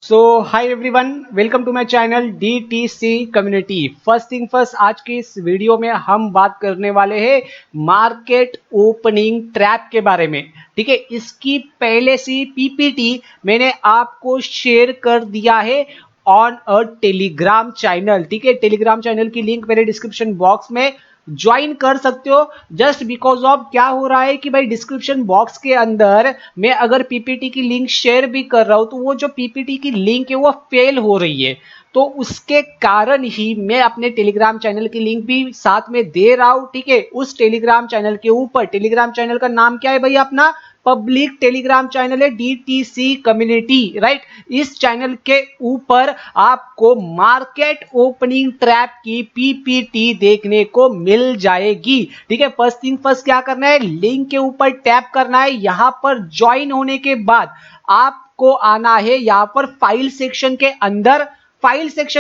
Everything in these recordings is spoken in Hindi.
So hi everyone, welcome to my channel DTC community. First thing first, आज की इस वीडियो में हम बात करने वाले हैं मार्केट ओपनिंग ट्रैप के बारे में। ठीक है, इसकी पहले सी पीपीटी मैंने आपको शेयर कर दिया है ऑन अ टेलीग्राम चैनल। ठीक है, टेलीग्राम चैनल की लिंक मेरे डिस्क्रिप्शन बॉक्स में ज्वाइन कर सकते हो। जस्ट बिकॉज ऑफ क्या हो रहा है कि भाई डिस्क्रिप्शन बॉक्स के अंदर मैं अगर पीपीटी की लिंक शेयर भी कर रहा हूं तो वो जो पीपीटी की लिंक है वो फेल हो रही है। तो उसके कारण ही मैं अपने टेलीग्राम चैनल की लिंक भी साथ में दे रहा हूं। ठीक है, उस टेलीग्राम चैनल के ऊपर, टेलीग्राम चैनल का नाम क्या है भाई? अपना पब्लिक टेलीग्राम चैनल है DTC कम्युनिटी, राइट। इस चैनल के ऊपर आपको मार्केट ओपनिंग ट्रैप की पीपीटी देखने को मिल जाएगी। ठीक है, फर्स्ट थिंग फर्स्ट क्या करना है, लिंक के ऊपर टैप करना है। यहां पर ज्वाइन होने के बाद आपको आना है यहां पर फाइल सेक्शन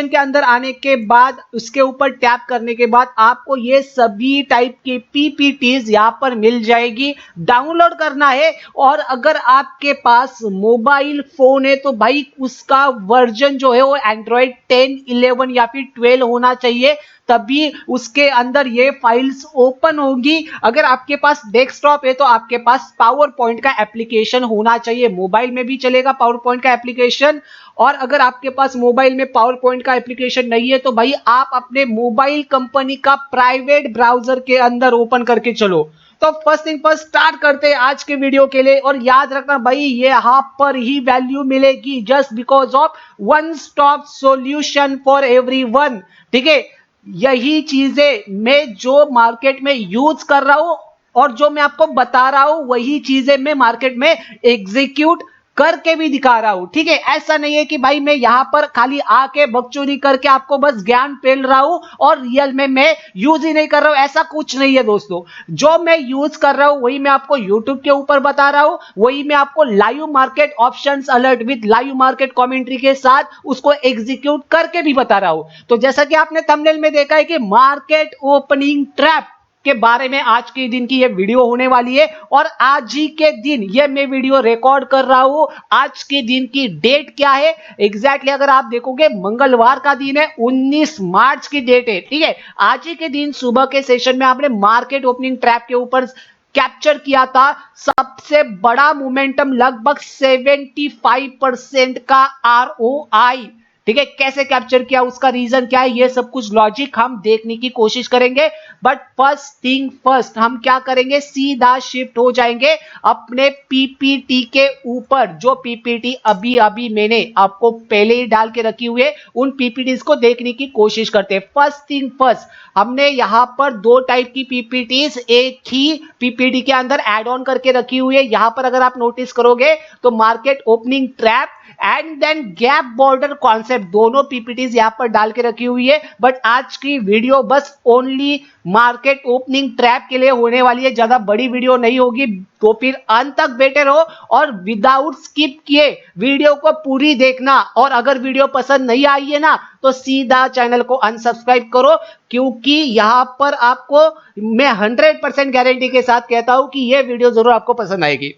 के अंदर आने के बाद उसके ऊपर टैप करने के बाद आपको ये सभी टाइप की पीपीटीज यहां पर मिल जाएगी। डाउनलोड करना है। और अगर आपके पास मोबाइल फोन है तो भाई उसका वर्जन जो है वो एंड्रॉइड 10, 11 या फिर 12 होना चाहिए, तभी उसके अंदर ये फाइल्स ओपन होगी। अगर आपके पास डेस्कटॉप है तो आपके पास पावर पॉइंट का एप्लीकेशन होना चाहिए। मोबाइल में भी चलेगा पावर पॉइंट का एप्लीकेशन। और अगर आपके पास मोबाइल में पावर पॉइंट का एप्लीकेशन नहीं है तो भाई आप अपने मोबाइल कंपनी का प्राइवेट ब्राउजर के अंदर ओपन करके चलो। तो फर्स्ट थिंग फर्स्ट स्टार्ट करते हैं आज के वीडियो के लिए। और याद रखना भाई, ये यहां पर ही वैल्यू मिलेगी just because of one stop solution for everyone. ठीक है, यही चीजें मैं जो मार्केट में यूज कर रहा हूं और जो मैं आपको बता रहा हूं वही चीजें मैं मार्केट में एग्जीक्यूट करके भी दिखा रहा हूं। ठीक है, ऐसा नहीं है कि भाई मैं यहां पर खाली आके बकचोदी करके आपको बस ज्ञान फैल रहा हूं और रियल में मैं यूज ही नहीं कर रहा हूं। ऐसा कुछ नहीं है दोस्तों। जो मैं यूज कर रहा हूं वही मैं आपको यूट्यूब के ऊपर बता रहा हूं, वही मैं आपको live market options alert with live market commentary के साथ उसको एग्जीक्यूट करके भी बता रहा हूं। तो जैसा कि आपने थंबनेल में देखा है कि मार्केट ओपनिंग ट्रैप के बारे में आज के दिन की ये वीडियो होने वाली है। और आज ही के दिन ये मैं वीडियो रिकॉर्ड कर रहा हूं। आज के दिन की डेट क्या है एग्जैक्टली अगर आप देखोगे मंगलवार का दिन है, 19 मार्च की डेट है। ठीक है, आज ही के दिन सुबह के सेशन में आपने मार्केट ओपनिंग ट्रैप के ऊपर कैप्चर किया था सबसे बड़ा मोमेंटम, लगभग 75% का ROI। ठीक है, कैसे कैप्चर किया, उसका रीजन क्या है, ये सब कुछ लॉजिक हम देखने की कोशिश करेंगे। बट फर्स्ट थिंग फर्स्ट, हम क्या करेंगे, सीधा शिफ्ट हो जाएंगे अपने पीपीटी के ऊपर। जो पीपीटी अभी अभी मैंने आपको पहले ही डाल के रखी हुई है, उन पीपीटीज को देखने की कोशिश करते हैं। फर्स्ट थिंग फर्स्ट, हमने यहां पर दो टाइप की पीपीटीज एक ही पीपीटी के अंदर एड ऑन करके रखी हुई है। यहां पर अगर आप नोटिस करोगे तो market opening trap and then gap border concept, दोनों पीपीटीज यहां पर डाल के रखी हुई है। बट आज की वीडियो बस ओनली मार्केट ओपनिंग ट्रैप के लिए होने वाली है, ज्यादा बड़ी वीडियो नहीं होगी। तो फिर अंत तक बेटर हो और विदाउट स्किप किए वीडियो को पूरी देखना। और अगर वीडियो पसंद नहीं आई है ना तो सीधा चैनल को अनसब्सक्राइब करो, क्योंकि यहां पर आपको मैं 100% गारंटी के साथ कहता हूं कि यह वीडियो जरूर आपको पसंद आएगी।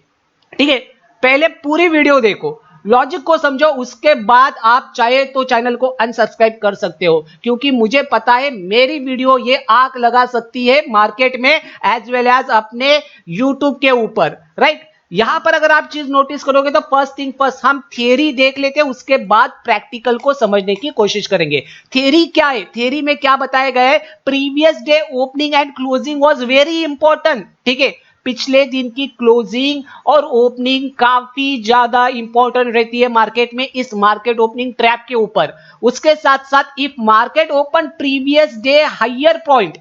ठीक है, पहले पूरी वीडियो देखो, लॉजिक को समझो, उसके बाद आप चाहे तो चैनल को अनसब्सक्राइब कर सकते हो। क्योंकि मुझे पता है मेरी वीडियो ये आग लगा सकती है मार्केट में एज वेल एज अपने यूट्यूब के ऊपर, राइट। यहां पर अगर आप चीज नोटिस करोगे तो फर्स्ट थिंग फर्स्ट हम थियरी देख लेते हैं, उसके बाद प्रैक्टिकल को समझने की कोशिश करेंगे। थियरी क्या है, थियरी में क्या बताया गया है, previous day opening and closing was very important. ठीक है, पिछले दिन की क्लोजिंग और ओपनिंग काफी ज्यादा इंपॉर्टेंट रहती है मार्केट में, इस मार्केट ओपनिंग ट्रैप के ऊपर। उसके साथ साथ if market open previous day higher point,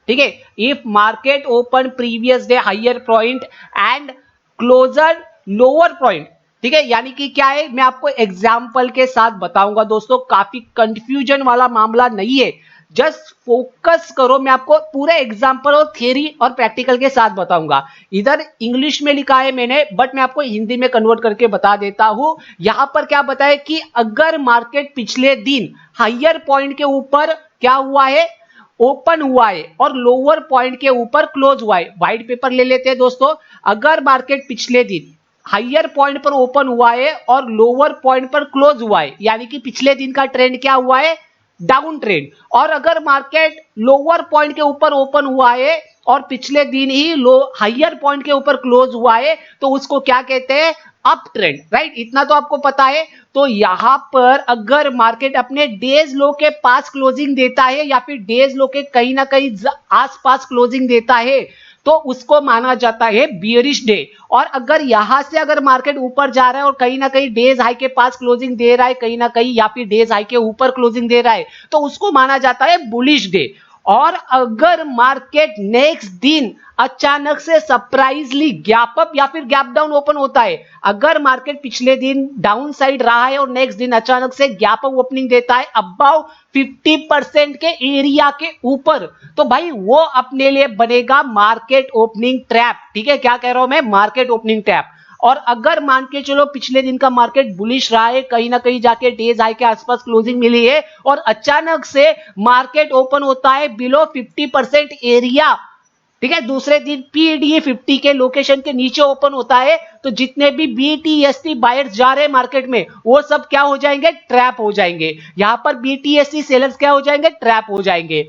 ठीक है, if market open previous day higher point and closure lower point, ठीक है, यानी कि क्या है मैं आपको एग्जाम्पल के साथ बताऊंगा दोस्तों, काफी कंफ्यूजन वाला मामला नहीं है। जस्ट फोकस करो, मैं आपको पूरे एग्जांपल और थियरी और प्रैक्टिकल के साथ बताऊंगा। इधर इंग्लिश में लिखा है मैंने, बट मैं आपको हिंदी में कन्वर्ट करके बता देता हूं। यहां पर क्या बताया कि अगर मार्केट पिछले दिन हायर पॉइंट के ऊपर क्या हुआ है, ओपन हुआ है, और लोअर पॉइंट के ऊपर क्लोज हुआ है। व्हाइट पेपर ले लेते हैं दोस्तों। अगर मार्केट पिछले दिन हायर पॉइंट पर ओपन हुआ है और लोअर पॉइंट पर क्लोज हुआ है, यानी कि पिछले दिन का ट्रेंड क्या हुआ है, डाउन ट्रेंड। और अगर मार्केट लोअर पॉइंट के ऊपर ओपन हुआ है और पिछले दिन ही लो हायर पॉइंट के ऊपर क्लोज हुआ है तो उसको क्या कहते हैं, अप ट्रेंड, राइट। इतना तो आपको पता है। तो यहां पर अगर मार्केट अपने डेज लो के पास क्लोजिंग देता है या फिर डेज लो के कहीं ना कहीं आसपास क्लोजिंग देता है तो उसको माना जाता है बियरिश डे। और अगर यहां से अगर मार्केट ऊपर जा रहा है और कहीं ना कहीं डेज हाई के पास क्लोजिंग दे रहा है कहीं ना कहीं या फिर डेज हाई के ऊपर क्लोजिंग दे रहा है तो उसको माना जाता है बुलिश डे। और अगर मार्केट नेक्स्ट दिन अचानक से सरप्राइजली गैप अप या फिर गैप डाउन ओपन होता है, अगर मार्केट पिछले दिन डाउन साइड रहा है और नेक्स्ट दिन अचानक से गैप अप ओपनिंग देता है अबाउ 50% के एरिया के ऊपर, तो भाई वो अपने लिए बनेगा मार्केट ओपनिंग ट्रैप। ठीक है, क्या कह रहा हूं मैं, मार्केट ओपनिंग ट्रैप। और अगर मान के चलो पिछले दिन का मार्केट बुलिश रहा है, कहीं ना कहीं जाके डेज हाई के आसपास क्लोजिंग मिली है और अचानक से मार्केट ओपन होता है बिलो 50% एरिया, ठीक है, दूसरे दिन पीडीए 50 के लोकेशन के नीचे ओपन होता है, तो जितने भी बीटीएसटी बायर्स जा रहे हैं मार्केट में वो सब क्या हो जाएंगे, ट्रैप हो जाएंगे। यहां पर बीटीएसटी सेलर्स क्या हो जाएंगे, ट्रैप हो जाएंगे।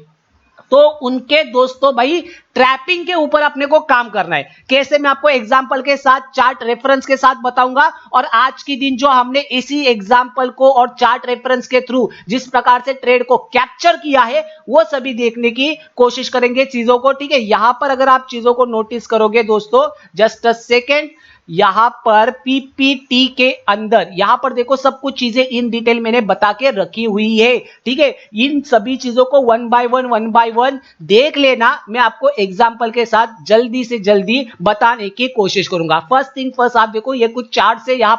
तो उनके दोस्तों भाई ट्रैपिंग के ऊपर अपने को काम करना है। कैसे, मैं आपको एग्जांपल के साथ चार्ट रेफरेंस के साथ बताऊंगा और आज की दिन जो हमने इसी एग्जांपल को और चार्ट रेफरेंस के थ्रू जिस प्रकार से ट्रेड को कैप्चर किया है वो सभी देखने की कोशिश करेंगे चीजों को। ठीक है, यहां पर अगर आप चीजों को नोटिस करोगे दोस्तों, जस्ट अ सेकेंड, यहां पर पीपीटी के अंदर यहां पर देखो सब कुछ चीजें इन डिटेल मैंने बता के रखी हुई है। ठीक है, इन सभी चीजों को वन बाय वन देख लेना। मैं आपको एग्जांपल के साथ जल्दी से जल्दी बताने की कोशिश करूंगा। फर्स्ट थिंग फर्स्ट, आप देखो ये कुछ चार्ट से यहां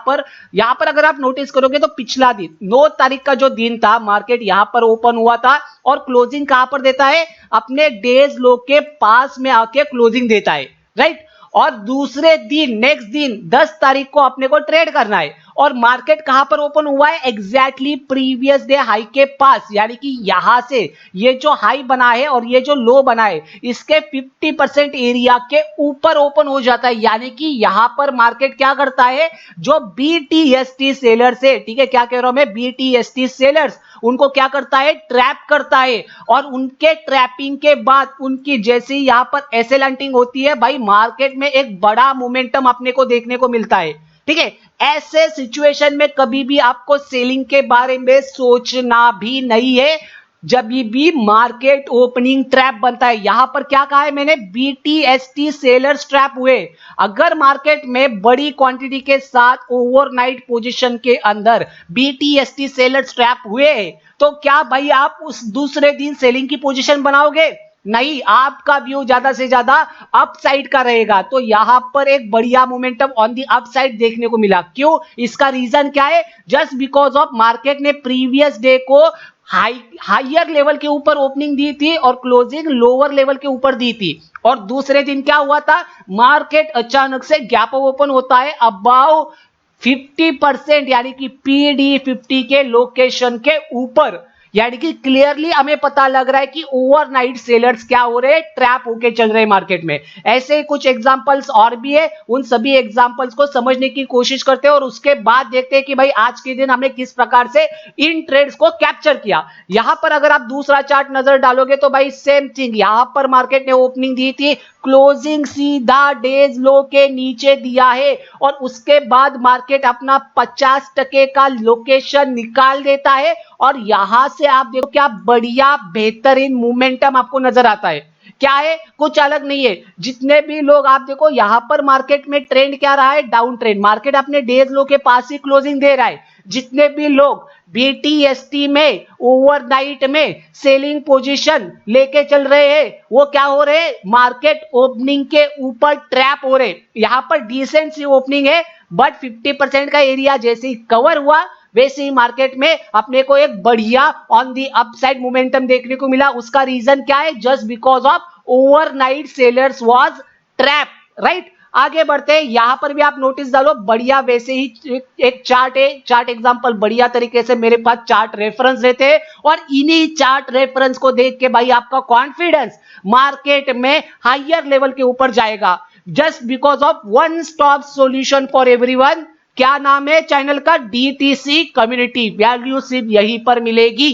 पर अगर आप नोटिस करोगे तो पिछला दिन 9 तारीख का जो दिन था मार्केट यहां पर ओपन हुआ था और क्लोजिंग कहां पर देता है, अपने डेज लो के पास में आके क्लोजिंग देता है, राइट। और दूसरे दिन नेक्स्ट दिन 10 तारीख को अपने को ट्रेड करना है और मार्केट कहां पर ओपन हुआ है, एग्जैक्टली प्रीवियस डे हाई के पास, यानी कि यहां से ये जो हाई बना है और ये जो लो बना है इसके 50% एरिया के ऊपर ओपन हो जाता है। यानी कि यहां पर मार्केट क्या करता है, जो बीटीएसटी सेलर्स है, ठीक है, क्या कह रहा हूं मैं, बीटीएसटी सेलर्स, उनको क्या करता है, ट्रैप करता है। और उनके ट्रैपिंग के बाद उनकी जैसी यहां पर एसएल हंटिंग होती है भाई, मार्केट में एक बड़ा मोमेंटम अपने को देखने को मिलता है। ठीक है, ऐसे सिचुएशन में कभी भी आपको सेलिंग के बारे में सोचना भी नहीं है जब भी मार्केट ओपनिंग ट्रैप बनता है। यहां पर क्या कहा है मैंने, बीटीएसटी सेलर्स ट्रैप हुए। अगर मार्केट में बड़ी क्वांटिटी के साथ ओवरनाइट पोजीशन के अंदर बीटीएसटी सेलर्स ट्रैप हुए तो क्या भाई आप उस दूसरे दिन सेलिंग की पोजीशन बनाओगे, नहीं, आपका व्यू ज्यादा से ज्यादा अपसाइड का रहेगा। तो यहां पर एक बढ़िया मोमेंटम ऑन दी अपसाइड देखने को मिला। क्यों, इसका रीजन क्या है, जस्ट बिकॉज ऑफ मार्केट ने प्रीवियस डे को हायर लेवल के ऊपर ओपनिंग दी थी और क्लोजिंग लोअर लेवल के ऊपर दी थी। और दूसरे दिन क्या हुआ था, मार्केट अचानक से गैप ओपन होता है अबाउ 50% यानी कि पीडी 50 के लोकेशन के ऊपर। यानी कि क्लियरली हमें पता लग रहा है कि ओवरनाइट सेलर्स क्या हो रहे हैं, ट्रैप होके चल रहे हैं मार्केट में। ऐसे ही कुछ एग्जांपल्स और भी है, उन सभी एग्जांपल्स को समझने की कोशिश करते हैं और उसके बाद देखते हैं कि भाई आज के दिन हमने किस प्रकार से इन ट्रेड्स को कैप्चर किया। यहां पर अगर आप दूसरा चार्ट नजर डालोगे तो भाई सेम थिंग, यहां पर मार्केट ने ओपनिंग दी थी, क्लोजिंग सीधा डेज लो के नीचे दिया है और उसके बाद मार्केट अपना 50% का लोकेशन निकाल देता है और यहां से आप देखो क्या बढ़िया बेहतरीन मोमेंटम आपको नजर आता है। क्या है, कुछ अलग नहीं है, जितने भी लोग आप देखो यहां पर मार्केट में ट्रेंड क्या रहा है, डाउन ट्रेंड, मार्केट अपने डेज लो के पास ही क्लोजिंग दे रहा है। जितने भी लोग बीटीएसटी में ओवरनाइट में सेलिंग पोजीशन लेके चल रहे हैं वो क्या हो रहे हैं, मार्केट ओपनिंग के ऊपर ट्रैप हो रहे। यहां पर डिसेंट सी ओपनिंग है बट 50% का एरिया जैसे ही कवर हुआ वैसे ही मार्केट में अपने को एक बढ़िया ऑन दी अपसाइड मोमेंटम देखने को मिला। उसका रीजन क्या है, just because of overnight sellers was trap, right. आगे बढ़ते हैं, यहां पर भी आप नोटिस डालो बढ़िया वैसे ही एक चार्ट है, चार्ट एग्जांपल बढ़िया तरीके से मेरे पास चार्ट रेफरेंस रहते हैं और इन्हीं चार्ट रेफरेंस को देख के भाई आपका कॉन्फिडेंस मार्केट में हायर लेवल के ऊपर जाएगा। Just because of one stop solution for everyone. क्या नाम है चैनल का? DTC community. वैल्यू सिर्फ यहीं पर मिलेगी,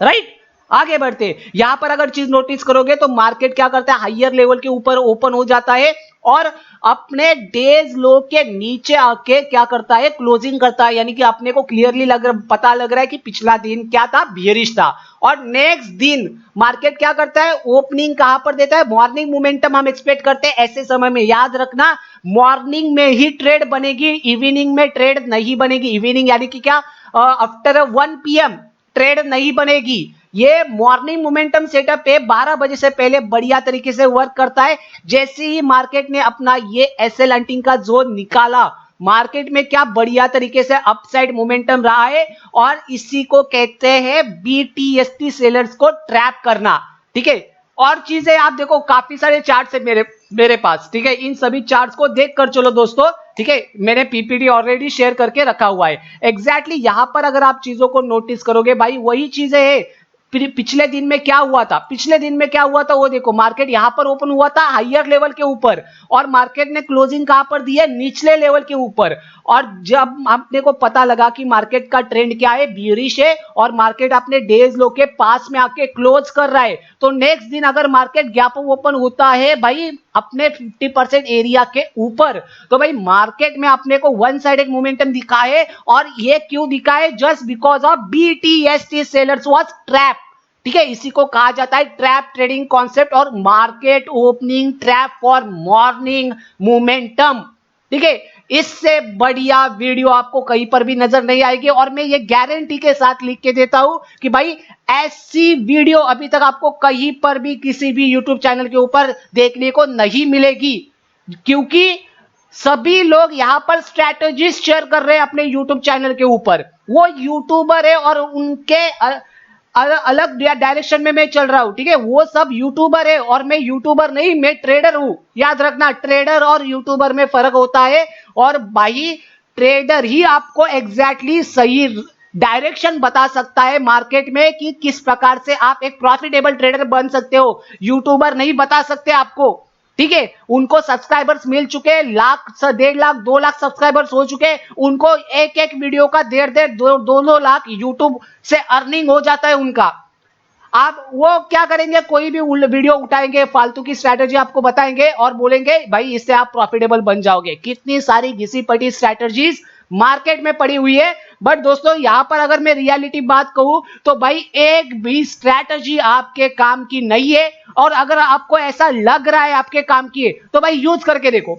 राइट। आगे बढ़ते, यहां पर अगर चीज नोटिस करोगे तो मार्केट क्या करता है, हायर लेवल के ऊपर ओपन हो जाता है और अपने डेज लो के नीचे आके क्या करता है, क्लोजिंग करता है। यानी कि अपने को क्लियरली पता लग रहा है कि पिछला दिन क्या था, बियरिश था। और नेक्स्ट दिन मार्केट क्या करता है, ओपनिंग कहां पर देता है, मॉर्निंग मोमेंटम हम एक्सपेक्ट करते हैं ऐसे समय में। याद रखना, मॉर्निंग में ही ट्रेड बनेगी, इवनिंग में ट्रेड नहीं बनेगी। इवनिंग यानी कि क्या, आफ्टर 1 PM ट्रेड नहीं बनेगी। ये मॉर्निंग मोमेंटम सेटअप पे 12 बजे से पहले बढ़िया तरीके से वर्क करता है। जैसे ही मार्केट ने अपना ये एसएल हंटिंग का जोन निकाला, मार्केट में क्या बढ़िया तरीके से अपसाइड मोमेंटम रहा है और इसी को कहते हैं बीटीएसटी सेलर्स को ट्रैप करना, ठीक है। और चीजें आप देखो, काफी सारे चार्ट्स है मेरे पास, ठीक है। इन सभी चार्ट्स को देख कर चलो दोस्तों, ठीक है। मैंने पीपीटी ऑलरेडी शेयर करके रखा हुआ है। एग्जैक्टली यहां पर अगर आप चीजों को नोटिस करोगे भाई, वही चीजें है। पिछले दिन में क्या हुआ था, पिछले दिन में क्या हुआ था वो देखो, मार्केट यहां पर ओपन हुआ था हायर लेवल के ऊपर और मार्केट ने क्लोजिंग कहां पर दी है, निचले लेवल के ऊपर। और जब अपने को पता लगा कि मार्केट का ट्रेंड क्या है, बियरिश है, और मार्केट अपने डेज लो के पास में आके क्लोज कर रहा है, तो नेक्स्ट दिन अगर मार्केट गैप ओपन होता है भाई अपने 50% एरिया के ऊपर, तो भाई मार्केट में अपने को वन साइडेड मोमेंटम दिखा है। और ये क्यों दिखा है, just because of BTST sellers was trap, ठीक है। इसी को कहा जाता है ट्रैप ट्रेडिंग कॉन्सेप्ट और market opening trap for morning momentum, ठीक है। इससे बढ़िया वीडियो आपको कहीं पर भी नजर नहीं आएगी और मैं ये गारंटी के साथ लिख के देता हूं कि भाई ऐसी वीडियो अभी तक आपको कहीं पर भी किसी भी यूट्यूब चैनल के ऊपर देखने को नहीं मिलेगी, क्योंकि सभी लोग यहां पर स्ट्रैटेजीज शेयर कर रहे हैं अपने यूट्यूब चैनल के ऊपर। वो यूट्यूबर है और उनके अलग डायरेक्शन में मैं चल रहा हूं, ठीक है। वो सब यूट्यूबर है और मैं यूट्यूबर नहीं, मैं ट्रेडर हूं। याद रखना, ट्रेडर और यूट्यूबर में फर्क होता है। और भाई ट्रेडर ही आपको एग्जैक्टली सही डायरेक्शन बता सकता है मार्केट में कि किस प्रकार से आप एक प्रॉफिटेबल ट्रेडर बन सकते हो। यूट्यूबर नहीं बता सकते आपको, ठीक है। उनको सब्सक्राइबर्स मिल चुके, लाख 1.5 लाख 2 लाख सब्सक्राइबर्स हो चुके, उनको एक एक वीडियो का 1.5 लाख यूट्यूब से अर्निंग हो जाता है उनका। आप वो क्या करेंगे, कोई भी वीडियो उठाएंगे, फालतू की स्ट्रैटेजी आपको बताएंगे और बोलेंगे भाई इससे आप प्रॉफिटेबल बन जाओगे। कितनी सारी घिसी पटी स्ट्रैटेजीज मार्केट में पड़ी हुई है। बट दोस्तों यहां पर अगर मैं रियलिटी बात कहूं तो भाई एक भी स्ट्रैटेजी आपके काम की नहीं है। और अगर आपको ऐसा लग रहा है आपके काम की है तो भाई यूज करके देखो,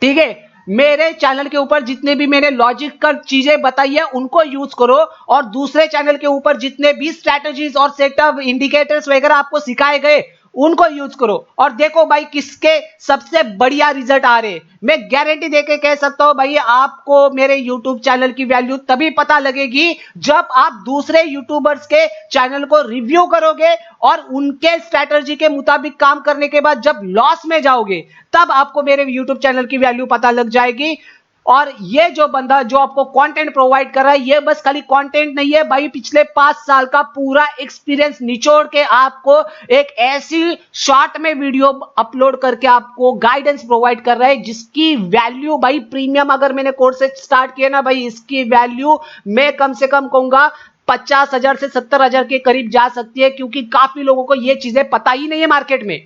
ठीक है। मेरे चैनल के ऊपर जितने भी मैंने लॉजिकल चीजें बताई है उनको यूज करो और दूसरे चैनल के ऊपर जितने भी स्ट्रैटेजीज और सेटअप इंडिकेटर्स वगैरह आपको सिखाए गए उनको यूज करो और देखो भाई किसके सबसे बढ़िया रिजल्ट आ रहे। मैं गारंटी देके कह सकता हूं भाई आपको मेरे YouTube चैनल की वैल्यू तभी पता लगेगी जब आप दूसरे यूट्यूबर्स के चैनल को रिव्यू करोगे और उनके स्ट्रैटेजी के मुताबिक काम करने के बाद जब लॉस में जाओगे तब आपको मेरे YouTube चैनल की वैल्यू पता लग जाएगी। और ये जो बंदा जो आपको कंटेंट प्रोवाइड कर रहा है, ये बस खाली कंटेंट नहीं है भाई, पिछले 5 साल का पूरा एक्सपीरियंस निचोड़ के आपको एक ऐसी शॉर्ट में वीडियो अपलोड करके आपको गाइडेंस प्रोवाइड कर रहा है जिसकी वैल्यू भाई प्रीमियम, अगर मैंने कोर्स स्टार्ट किया ना भाई, इसकी वैल्यू मैं कम से कम कहूंगा 50,000 से 70,000 के करीब जा सकती है, क्योंकि काफी लोगों को ये चीजें पता ही नहीं है मार्केट में,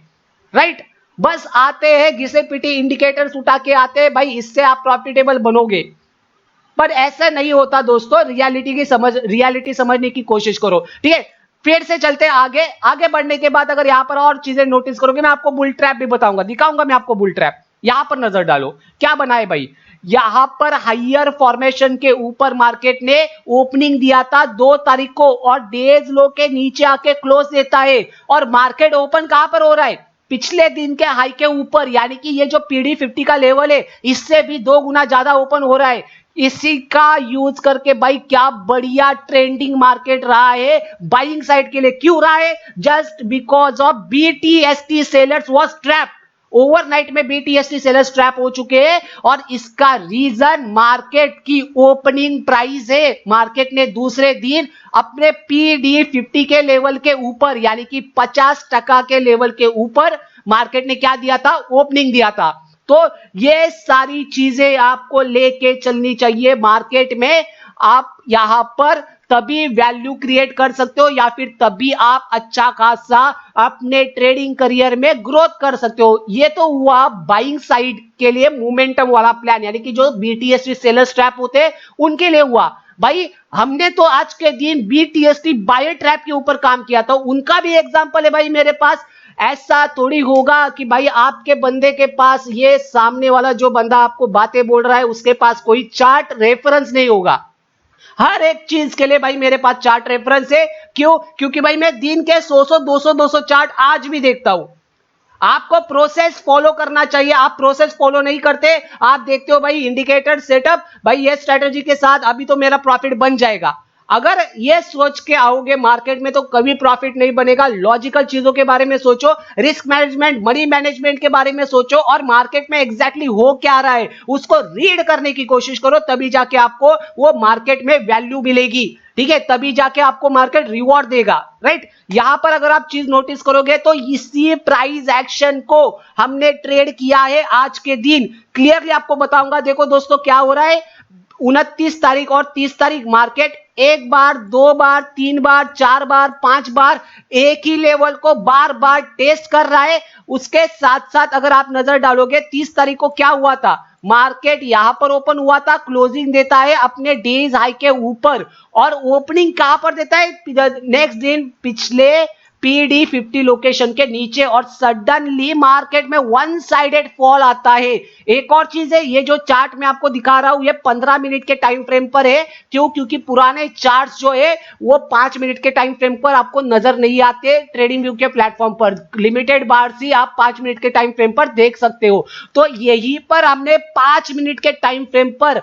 राइट। बस आते हैं घिसे पिटी इंडिकेटर्स उठा के आते हैं भाई इससे आप प्रॉफिटेबल बनोगे, पर ऐसा नहीं होता दोस्तों। रियलिटी समझने की कोशिश करो, ठीक है। फिर से चलते आगे। आगे बढ़ने के बाद अगर यहां पर और चीजें नोटिस करोगे, मैं आपको बुल ट्रैप भी बताऊंगा, दिखाऊंगा मैं आपको बुल ट्रैप। यहां पर नजर डालो क्या बनाए भाई, यहां पर हायर फॉर्मेशन के ऊपर मार्केट ने ओपनिंग दिया था 2 तारीख को और डेज लो के नीचे आके क्लोज देता है और मार्केट ओपन कहां पर हो रहा है, पिछले दिन के हाई के ऊपर। यानी कि ये जो पीडी 50 का लेवल है इससे भी 2 गुना ज्यादा ओपन हो रहा है। इसी का यूज करके भाई क्या बढ़िया ट्रेंडिंग मार्केट रहा है बाइंग साइड के लिए। क्यों रहा है, just because of BTST sellers was trap. Overnight में बीटीएसटी सेलर्स ट्रैप हो चुके हैं और इसका रीजन मार्केट की ओपनिंग प्राइस है। मार्केट ने दूसरे दिन अपने पीडी 50 के लेवल के ऊपर यानी कि 50% के लेवल के ऊपर मार्केट ने क्या दिया था, ओपनिंग दिया था। तो ये सारी चीजें आपको लेके चलनी चाहिए मार्केट में। आप यहां पर तभी वैल्यू क्रिएट कर सकते हो या फिर तभी आप अच्छा खासा अपने ट्रेडिंग करियर में ग्रोथ कर सकते हो। ये तो हुआ बाइंग साइड के लिए मोमेंटम वाला प्लान, यानी कि जो बीटीएसटी सेलर्स ट्रैप होते हैं उनके लिए हुआ। भाई हमने तो आज के दिन बीटीएसटी बायर ट्रैप के ऊपर काम किया था, उनका भी एग्जांपल है भाई मेरे पास। ऐसा थोड़ी होगा कि भाई आपके बंदे के पास, ये सामने वाला जो बंदा आपको बातें बोल रहा है उसके पास कोई चार्ट रेफरेंस नहीं होगा। हर एक चीज के लिए भाई मेरे पास चार्ट रेफरेंस है। क्यों? क्योंकि भाई मैं दिन के 100 200 चार्ट आज भी देखता हूं। आपको प्रोसेस फॉलो करना चाहिए, आप प्रोसेस फॉलो नहीं करते, आप देखते हो भाई इंडिकेटर सेटअप, भाई ये स्ट्रेटजी के साथ अभी तो मेरा प्रॉफिट बन जाएगा। अगर ये सोच के आओगे मार्केट में तो कभी प्रॉफिट नहीं बनेगा। लॉजिकल चीजों के बारे में सोचो, रिस्क मैनेजमेंट, मनी मैनेजमेंट के बारे में सोचो और मार्केट में एग्जैक्टली हो क्या रहा है उसको रीड करने की कोशिश करो, तभी जाके आपको वो मार्केट में वैल्यू मिलेगी। ठीक है, तभी जाके आपको मार्केट रिवॉर्ड देगा। राइट, यहां पर अगर आप चीज नोटिस करोगे तो इसी प्राइस एक्शन को हमने ट्रेड किया है आज के दिन। क्लियरली आपको बताऊंगा। देखो दोस्तों क्या हो रहा है, 29 तारीख और 30 तारीख मार्केट एक बार, दो बार, तीन बार, चार बार, पांच बार एक ही लेवल को बार बार टेस्ट कर रहा है। उसके साथ साथ अगर आप नजर डालोगे 30 तारीख को क्या हुआ था, मार्केट यहां पर ओपन हुआ था, क्लोजिंग देता है अपने डेज हाई के ऊपर और ओपनिंग कहां पर देता है, नेक्स्ट दिन पिछले पीडी 50 लोकेशन के नीचे और सडनली मार्केट में वन साइडेड फॉल आता है। एक और चीज है, ये जो चार्ट मैं आपको दिखा रहा हूं ये 15 मिनट के टाइम फ्रेम पर है। क्यों? क्योंकि पुराने चार्ट्स जो है वो 5 मिनट के टाइम फ्रेम पर आपको नजर नहीं आते ट्रेडिंग व्यू के प्लेटफॉर्म पर। लिमिटेड बार ही आप 5 मिनट के टाइम फ्रेम पर देख सकते हो। तो यहीं पर हमने 5 मिनट के टाइम फ्रेम पर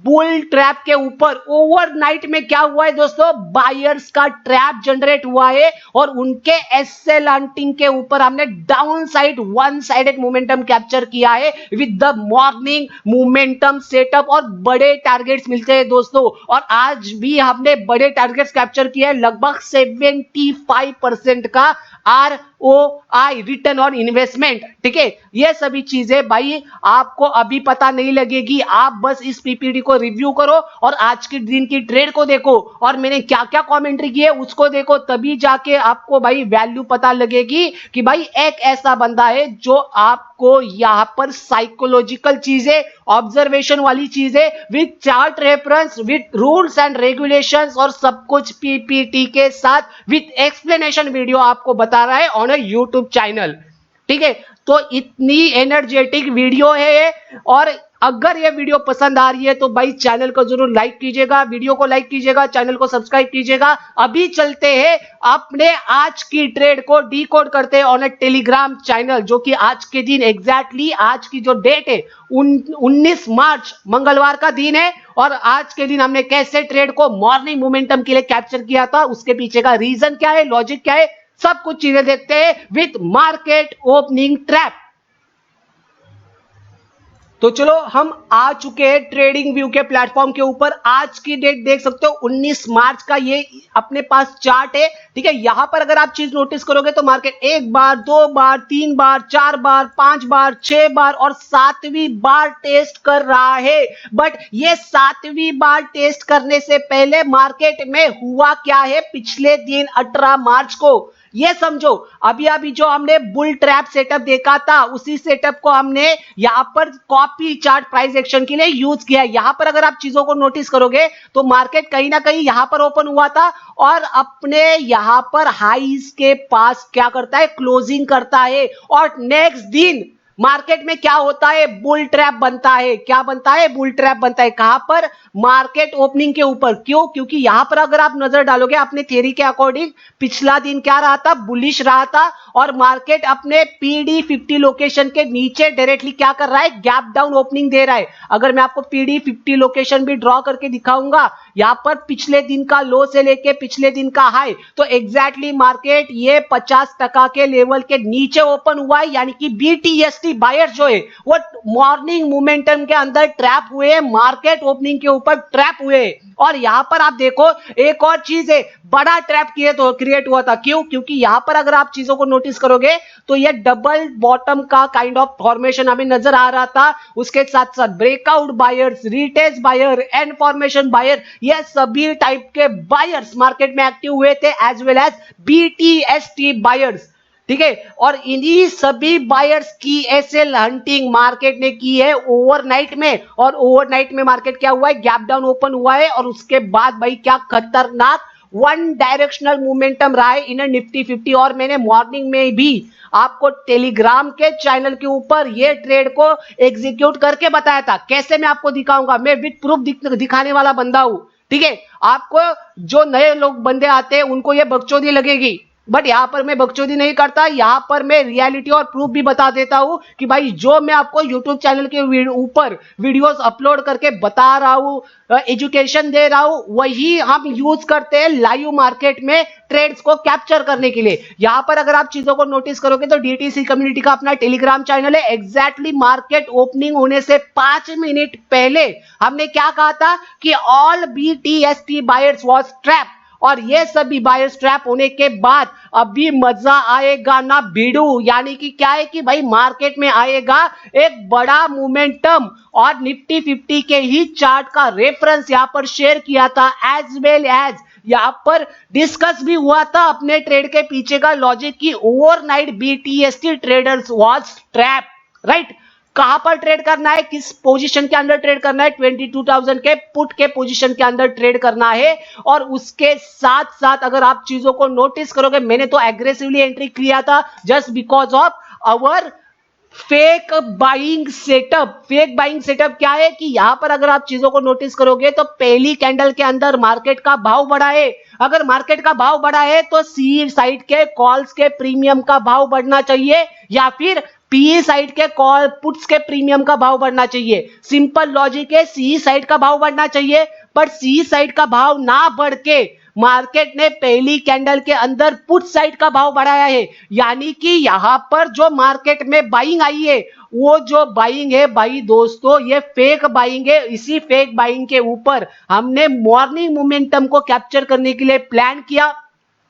बुल ट्रैप के ऊपर ओवरनाइट में क्या हुआ है दोस्तों, बायर्स का ट्रैप जनरेट हुआ है और उनके एसएल हंटिंग के ऊपर हमने down side one sided momentum capture किया है with the morning momentum setup और बड़े टारगेट्स मिलते हैं दोस्तों। और आज भी हमने बड़े टारगेट्स कैप्चर किए हैं, लगभग 75% का ROI, रिटर्न ऑन इन्वेस्टमेंट। ठीक है, ये सभी चीजें भाई आपको अभी पता नहीं लगेगी, आप बस इस पीपीटी को रिव्यू करो और आज के दिन की ट्रेड को देखो और मैंने क्या क्या कमेंट्री की है उसको देखो, तभी जाके आपको भाई वैल्यू पता लगेगी कि भाई एक ऐसा बंदा है जो आपको यहां पर साइकोलॉजिकल चीजें, ऑब्जर्वेशन वाली चीजें with chart reference, with rules and regulations और सब कुछ पीपीटी के साथ विद एक्सप्लेनेशन वीडियो आपको बता रहा है ऑन अ यूट्यूब चैनल। ठीक है, तो इतनी एनर्जेटिक वीडियो है ये। और अगर ये वीडियो पसंद आ रही है तो भाई चैनल को जरूर लाइक कीजिएगा, वीडियो को लाइक कीजिएगा, चैनल को सब्सक्राइब कीजिएगा। अभी चलते हैं अपने आज की ट्रेड को डीकोड करते हैं ऑन अ टेलीग्राम चैनल, जो कि आज के दिन एग्जैक्टली आज की जो डेट है 19 मार्च मंगलवार का दिन है। और आज के दिन हमने कैसे ट्रेड को मॉर्निंग मोमेंटम के लिए कैप्चर किया था, उसके पीछे का रीजन क्या है, लॉजिक क्या है, सब कुछ चीजें देखते हैं विद मार्केट ओपनिंग ट्रैप। तो चलो हम आ चुके हैं ट्रेडिंग व्यू के प्लेटफॉर्म के ऊपर। आज की डेट देख सकते हो 19 मार्च का ये अपने पास चार्ट है। ठीक है, यहां पर अगर आप चीज नोटिस करोगे तो मार्केट एक बार, दो बार, तीन बार, चार बार, पांच बार, छह बार और सातवीं बार टेस्ट कर रहा है। बट ये सातवीं बार टेस्ट करने से पहले मार्केट में हुआ क्या है पिछले दिन 18 मार्च को, ये समझो। अभी अभी जो हमने बुल ट्रैप सेटअप देखा था उसी सेटअप को हमने यहां पर कॉपी चार्ट प्राइस एक्शन के लिए यूज किया है। यहां पर अगर आप चीजों को नोटिस करोगे तो मार्केट कहीं ना कहीं यहां पर ओपन हुआ था और अपने यहां पर हाईज के पास क्या करता है, क्लोजिंग करता है। और नेक्स्ट दिन मार्केट में क्या होता है, बुल ट्रैप बनता है। क्या बनता है, बुल ट्रैप बनता है। कहां पर, मार्केट ओपनिंग के ऊपर। क्यों? क्योंकि यहां पर अगर आप नजर डालोगे अपने थ्योरी के अकॉर्डिंग पिछला दिन क्या रहा था, बुलिश रहा था और मार्केट अपने पीडी 50 लोकेशन के नीचे डायरेक्टली क्या कर रहा है, गैप डाउन ओपनिंग दे रहा है। अगर मैं आपको पीडी 50 लोकेशन भी ड्रॉ करके दिखाऊंगा, यहां पर पिछले दिन का लो से लेके पिछले दिन का हाई, तो एग्जैक्टली मार्केट ये 50% के लेवल के नीचे ओपन हुआ है, यानी कि बीटीएसटी BTST बायर्स जो है वो मॉर्निंग मोमेंटम के अंदर ट्रैप हुए, मार्केट ओपनिंग के ऊपर ट्रैप हुए। और यहां पर आप देखो एक और चीज है, बड़ा ट्रैप क्रिएट हुआ था। क्यों? क्योंकि यहां पर अगर आप चीजों को नोटिस करोगे तो ये डबल बॉटम का काइंड ऑफ फॉर्मेशन हमें नजर आ रहा था। उसके साथ साथ breakout buyers, retest buyer, and formation buyer, ये सभी टाइप के बायर्स मार्केट में एक्टिव हुए थे, as well as BTST buyers. ठीक है, और इन्हीं सभी बायर्स की एसएल हंटिंग मार्केट ने की है ओवरनाइट में। और ओवरनाइट में मार्केट क्या हुआ है? गैप डाउन ओपन हुआ है, और उसके बाद भाई क्या खतरनाक वन डायरेक्शनल मोमेंटम रहा है इन निफ्टी 50। और मैंने मॉर्निंग में भी आपको टेलीग्राम के चैनल के ऊपर ये ट्रेड को एग्जीक्यूट करके बताया था। कैसे मैं आपको दिखाऊंगा, मैं विद प्रूफ दिखाने वाला बंदा हूं। ठीक है, आपको जो नए लोग बंदे आते हैं उनको ये बकचोदी लगेगी, बट यहां पर मैं बकचोदी नहीं करता, यहां पर मैं रियलिटी और प्रूफ भी बता देता हूं कि भाई जो मैं आपको यूट्यूब चैनल के ऊपर वीडियोस अपलोड करके बता रहा हूं, एजुकेशन दे रहा हूं, वही हम यूज करते हैं लाइव मार्केट में ट्रेड्स को कैप्चर करने के लिए। यहां पर अगर आप चीजों को नोटिस करोगे तो डीटीसी कम्युनिटी का अपना टेलीग्राम चैनल है। एग्जैक्टली मार्केट ओपनिंग होने से 5 मिनट पहले हमने क्या कहा था कि all BTST buyers was trap, और ये सभी बायर्स ट्रैप होने के बाद अभी मजा आएगा ना भिड़ू। यानी कि क्या है कि भाई मार्केट में आएगा एक बड़ा मोमेंटम, और निफ्टी 50 के ही चार्ट का रेफरेंस यहां पर शेयर किया था, एज वेल एज यहां पर डिस्कस भी हुआ था अपने ट्रेड के पीछे का लॉजिक की overnight BTST traders was trap, right. कहां पर ट्रेड करना है, किस पोजीशन के अंदर ट्रेड करना है? 22,000 के पुट के पोजीशन के अंदर ट्रेड करना है। और उसके साथ साथ अगर आप चीजों को नोटिस करोगे, मैंने तो एग्रेसिवली एंट्री किया था just because of our fake buying setup. Fake buying setup क्या है कि यहां पर अगर आप चीजों को नोटिस करोगे तो पहली कैंडल के अंदर मार्केट का भाव बढ़ा है। अगर मार्केट का भाव बढ़ा है तो सी साइड के कॉल्स के प्रीमियम का भाव बढ़ना चाहिए, या फिर पी साइड के कॉल पुट्स के प्रीमियम का भाव बढ़ना चाहिए। सिंपल लॉजिक है, सी साइड का भाव बढ़ना चाहिए, बट सी साइड का भाव ना बढ़ के मार्केट ने पहली कैंडल के अंदर पुट साइड का भाव बढ़ाया है। यानी कि यहां पर जो मार्केट में बाइंग आई है, वो जो बाइंग है भाई दोस्तों, ये फेक बाइंग है। इसी फेक बाइंग के ऊपर हमने मॉर्निंग मोमेंटम को कैप्चर करने के लिए प्लान किया।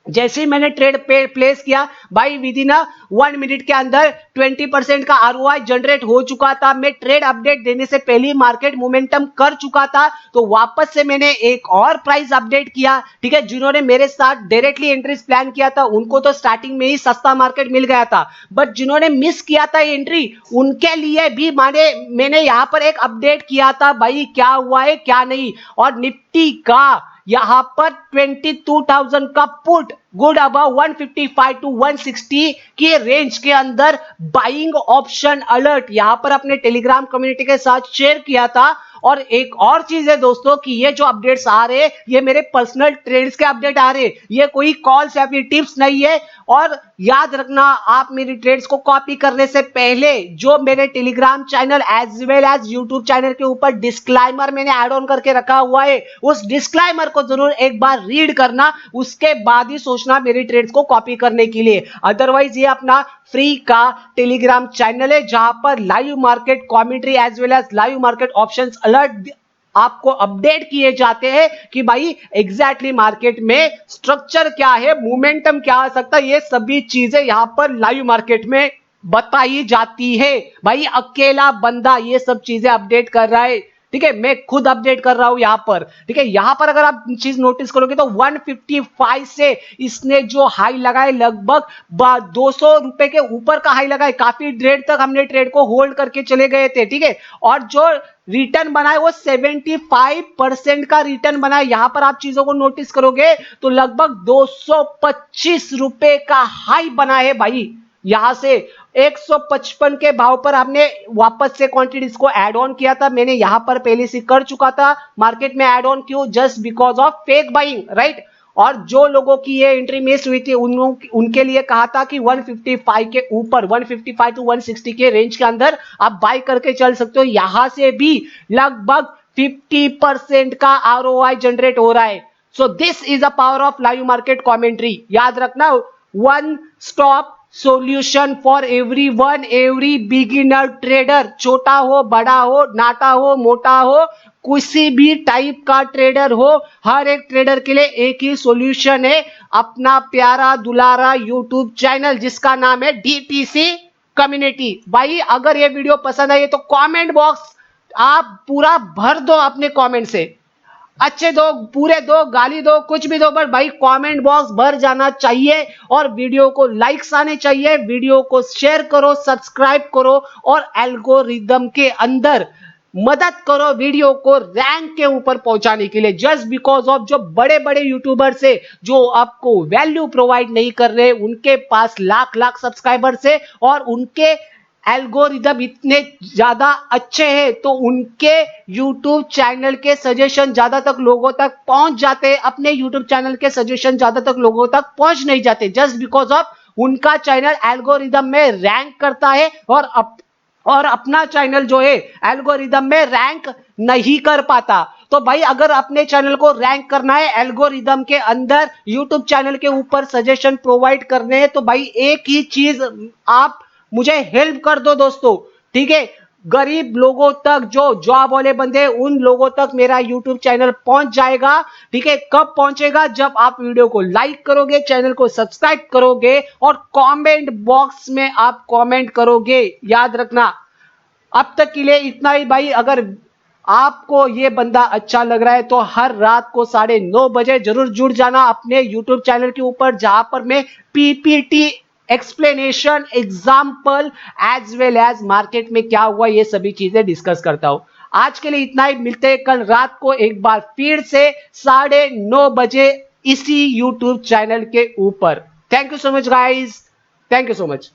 जैसे ही मैंने ट्रेड पे प्लेस किया भाई, विद इन 1 मिनट के अंदर 20% का ROI जनरेट हो चुका था। मैं ट्रेड अपडेट देने से पहले मार्केट मोमेंटम कर चुका था, तो वापस से मैंने एक और प्राइस अपडेट किया। ठीक है, जिन्होंने मेरे साथ डायरेक्टली एंट्रीज प्लान किया था उनको तो स्टार्टिंग में ही सस्ता मार्केट मिल गया था, बट जिन्होंने मिस किया था एंट्री, उनके लिए भी मैंने यहां पर एक अपडेट किया था भाई क्या हुआ है क्या नहीं। और निफ्टी का यहां पर 22,000 का पुट गुड अबाउ 155 टू 160 के रेंज के अंदर बाइंग ऑप्शन अलर्ट यहां पर अपने टेलीग्राम कम्युनिटी के साथ शेयर किया था। और एक और चीज है दोस्तों कि ये जो अपडेट्स आ रहे हैं ये मेरे पर्सनल ट्रेड्स के अपडेट आ रहे हैं, ये कोई कॉल्स या फिर टिप्स नहीं है। और याद रखना, आप मेरी ट्रेड्स को कॉपी करने से पहले जो मेरे Telegram channel as well as YouTube channel के ऊपर डिस्क्लाइमर मैंने ऐड ऑन करके रखा हुआ है, उस डिस्क्लाइमर को जरूर एक बार रीड करना, उसके बाद ही सोचना मेरी ट्रेड्स को कॉपी करने के लिए। अदरवाइज ये अपना फ्री का टेलीग्राम चैनल है जहां पर live market commentary as well as live market options alert आपको अपडेट किए जाते हैं कि भाई एग्जैक्टली मार्केट में स्ट्रक्चर क्या है, मोमेंटम क्या आ सकता है, ये सभी चीजें यहां पर लाइव मार्केट में बताई जाती है। भाई अकेला बंदा ये सब चीजें अपडेट कर रहा है, ठीक है, मैं खुद अपडेट कर रहा हूं यहां पर। ठीक है, यहां पर अगर आप चीज नोटिस करोगे तो 155 से इसने जो हाई लगाए लगभग 200 रुपए के ऊपर का हाई लगाए, काफी देर तक हमने ट्रेड को होल्ड करके चले गए थे। ठीक है, और जो रिटर्न बनाए वो 75% का रिटर्न बनाए। यहां पर आप चीजों को नोटिस करोगे तो लगभग 225 रुपए का हाई बना है भाई। यहां से 155 के भाव पर हमने वापस से क्वांटिटीज को ऐड ऑन किया था, मैंने यहां पर पहले से कर चुका था मार्केट में ऐड ऑन, क्यों? Just because of fake buying, right. और जो लोगों की ये एंट्री मिस हुई थी उनके लिए कहा था कि 155 के ऊपर 155 टू 160 के रेंज के अंदर आप बाय करके चल सकते हो। यहां से भी लगभग 50% का ROI जनरेट हो रहा है। So this is a power of live market commentary. याद रखना, one stop solution for everyone, every beginner trader, छोटा हो बड़ा हो नाटा हो मोटा हो, किसी भी टाइप का ट्रेडर हो, हर एक ट्रेडर के लिए एक ही सॉल्यूशन है, अपना प्यारा दुलारा यूट्यूब चैनल जिसका नाम है डीटीसी कम्युनिटी। भाई अगर ये वीडियो पसंद आई तो कमेंट बॉक्स आप पूरा भर दो अपने कमेंट से, अच्छे दो पूरे दो गाली दो कुछ भी दो, बट भाई कमेंट बॉक्स भर जाना चाहिए और वीडियो को लाइक्स आने चाहिए, वीडियो को शेयर करो सब्सक्राइब करो और एल्गोरिदम के अंदर मदद करो वीडियो को रैंक के ऊपर पहुंचाने के लिए। जस्ट बिकॉज ऑफ जो बड़े बड़े यूट्यूबर्स है जो आपको वैल्यू प्रोवाइड नहीं कर रहे, उनके पास लाख लाख सब्सक्राइबर्स है और उनके एल्गोरिदम इतने ज्यादा अच्छे हैं तो उनके YouTube चैनल के सजेशन ज्यादा तक लोगों तक पहुंच जाते, अपने YouTube चैनल के सजेशन ज्यादा तक लोगों तक पहुंच नहीं जाते, जस्ट बिकॉज ऑफ उनका चैनल एल्गोरिदम में रैंक करता है और अपना चैनल जो है एल्गोरिदम में रैंक नहीं कर पाता। तो भाई अगर अपने चैनल को रैंक करना है एल्गोरिदम के अंदर, YouTube चैनल के ऊपर सजेशन प्रोवाइड करने हैं, तो भाई एक ही चीज आप मुझे हेल्प कर दो दोस्तों, ठीक है। गरीब लोगों तक जो जॉब वाले बंदे उन लोगों तक मेरा यूट्यूब चैनल पहुंच जाएगा, ठीक है। कब पहुंचेगा? जब आप वीडियो को लाइक करोगे, चैनल को सब्सक्राइब करोगे और कमेंट बॉक्स में आप कमेंट करोगे। याद रखना। अब तक के लिए इतना ही भाई। अगर आपको ये बंदा अच्छा लग रहा है तो हर रात को 9:30 बजे जरूर जुड़ जाना अपने YouTube चैनल के ऊपर, जहां पर मैं PPT explanation example as well as market में क्या हुआ ये सभी चीजें डिस्कस करता हूं। आज के लिए इतना ही, मिलते हैं कल रात को एक बार फिर से 9:30 बजे इसी YouTube चैनल के ऊपर। Thank you so much guys, thank you so much.